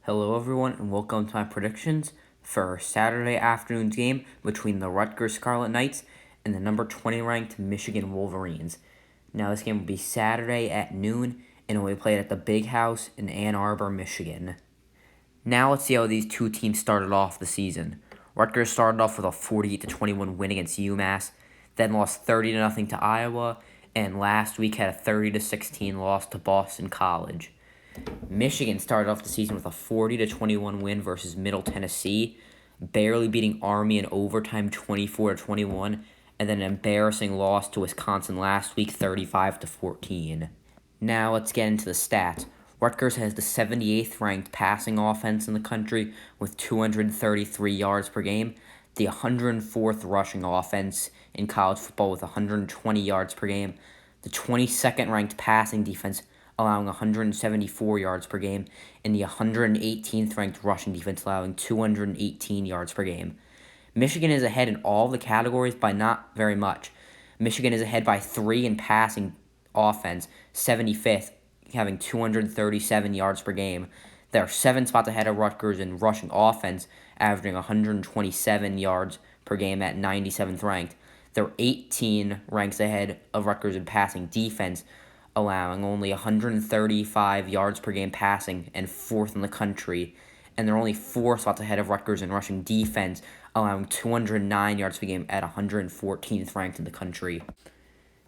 Hello, everyone, and welcome to my predictions for Saturday afternoon's game between the Rutgers Scarlet Knights and the number 20 ranked Michigan Wolverines. Now, this game will be Saturday at noon, and it will be played at the Big House in Ann Arbor, Michigan. Now, let's see how these two teams started off the season. Rutgers started off with a 48-21 win against UMass, then lost 30-0 to Iowa, and last week had a 30-16 loss to Boston College. Michigan started off the season with a 40-21 win versus Middle Tennessee, barely beating Army in overtime 24-21, and then an embarrassing loss to Wisconsin last week 35-14. Now let's get into the stats. Rutgers has the 78th ranked passing offense in the country with 233 yards per game, the 104th rushing offense in college football with 120 yards per game, the 22nd ranked passing defense allowing 174 yards per game, and the 118th ranked rushing defense allowing 218 yards per game. Michigan is ahead in all the categories by not very much. Michigan is ahead by 3 in passing offense, 75th, having 237 yards per game. They're 7 spots ahead of Rutgers in rushing offense, averaging 127 yards per game at 97th ranked. They're 18 ranks ahead of Rutgers in passing defense, allowing only 135 yards per game passing and 4th in the country. And they're only 4 spots ahead of Rutgers in rushing defense, allowing 209 yards per game at 114th ranked in the country.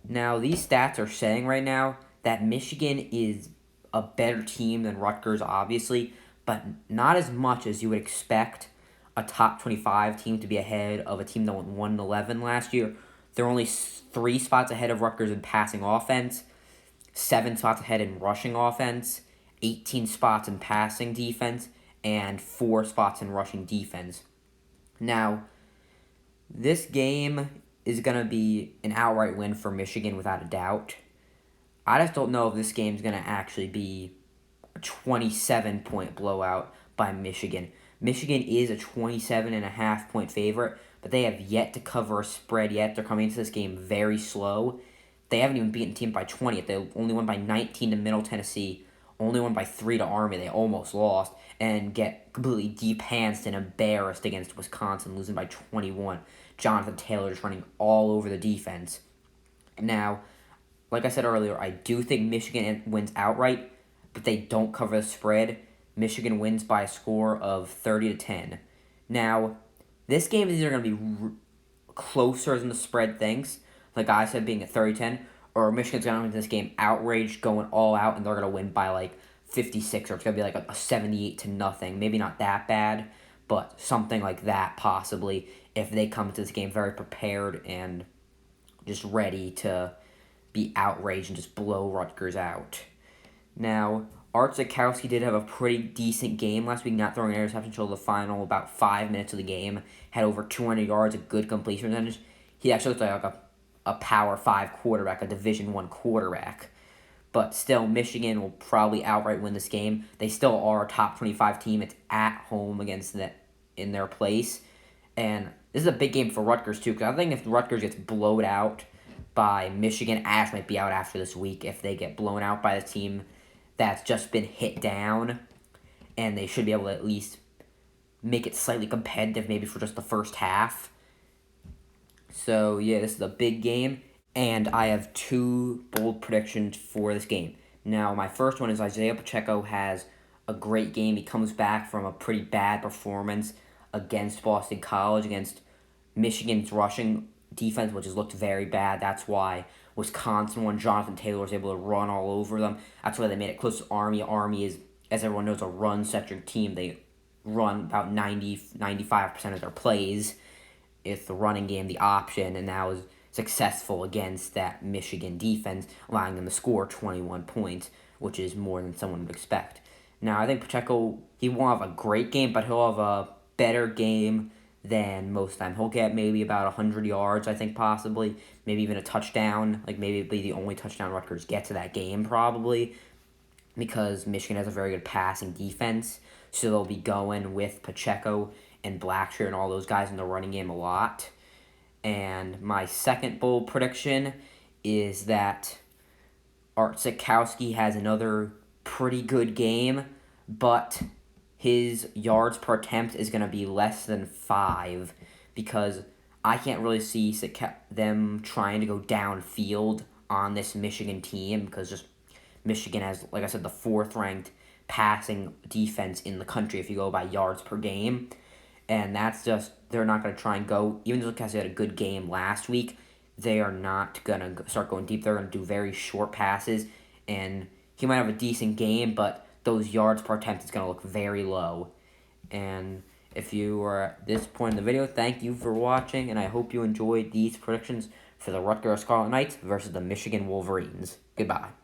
Now, these stats are saying right now that Michigan is a better team than Rutgers, obviously, but not as much as you would expect a top 25 team to be ahead of a team that went 1-11 last year. They're only 3 spots ahead of Rutgers in passing offense, 7 spots ahead in rushing offense, 18 spots in passing defense, and 4 spots in rushing defense. Now, this game is going to be an outright win for Michigan without a doubt. I just don't know if this game is going to actually be a 27-point blowout by Michigan. Michigan is a 27.5-point favorite, but they have yet to cover a spread yet. They're coming into this game very slow. They haven't even beaten a team by 20 yet. They only won by 19 to Middle Tennessee, only won by 3 to Army. They almost lost, and get completely deep-pantsed and embarrassed against Wisconsin, losing by 21. Jonathan Taylor just running all over the defense. Now, like I said earlier, I do think Michigan wins outright, but they don't cover the spread. Michigan wins by a score of 30-10. Now, this game is either going to be closer than the spread thinks, like I said, being at 30-10, or Michigan's going to win this game outraged, going all out, and they're going to win by like 56, or it's going to be like a 78-0. Maybe not that bad, but something like that possibly, if they come to this game very prepared and just ready to be outraged and just blow Rutgers out. Now, Art Zakowski did have a pretty decent game last week, not throwing an interception until the final about 5 minutes of the game. Had over 200 yards, a good completion percentage. He actually looked like a Power 5 quarterback, a Division I quarterback. But still, Michigan will probably outright win this game. They still are a top 25 team. It's at home against that in their place. And this is a big game for Rutgers, too, because I think if Rutgers gets blown out by Michigan, Ash might be out after this week if they get blown out by the team that's just been hit down, and they should be able to at least make it slightly competitive maybe for just the first half. So, yeah, this is a big game, and I have 2 bold predictions for this game. Now, my first one is Isaiah Pacheco has a great game. He comes back from a pretty bad performance against Boston College, against Michigan's rushing defense, which has looked very bad. That's why Wisconsin won. Jonathan Taylor was able to run all over them. That's why they made it close to Army. Army is, as everyone knows, a run-centric team. They run about 95% of their plays. It's the running game, the option, and that was successful against that Michigan defense, allowing them to score 21 points, which is more than someone would expect. Now, I think Pacheco, he won't have a great game, but he'll have a better game than most of the time. He'll get maybe about 100 yards, I think, possibly. Maybe even a touchdown. Like, maybe it'll be the only touchdown Rutgers get to that game, probably, because Michigan has a very good passing defense. So they'll be going with Pacheco and Blackshear and all those guys in the running game a lot. And my second bold prediction is that Art Zakowski has another pretty good game, but his yards per attempt is going to be less than 5 because I can't really see them trying to go downfield on this Michigan team because just Michigan has, like I said, the 4th ranked passing defense in the country if you go by yards per game. And that's just, they're not going to try and go, even though Cassie had a good game last week, they are not going to start going deep. They're going to do very short passes, and he might have a decent game, but those yards per attempt is going to look very low. And if you are at this point in the video, thank you for watching, and I hope you enjoyed these predictions for the Rutgers Scarlet Knights versus the Michigan Wolverines. Goodbye.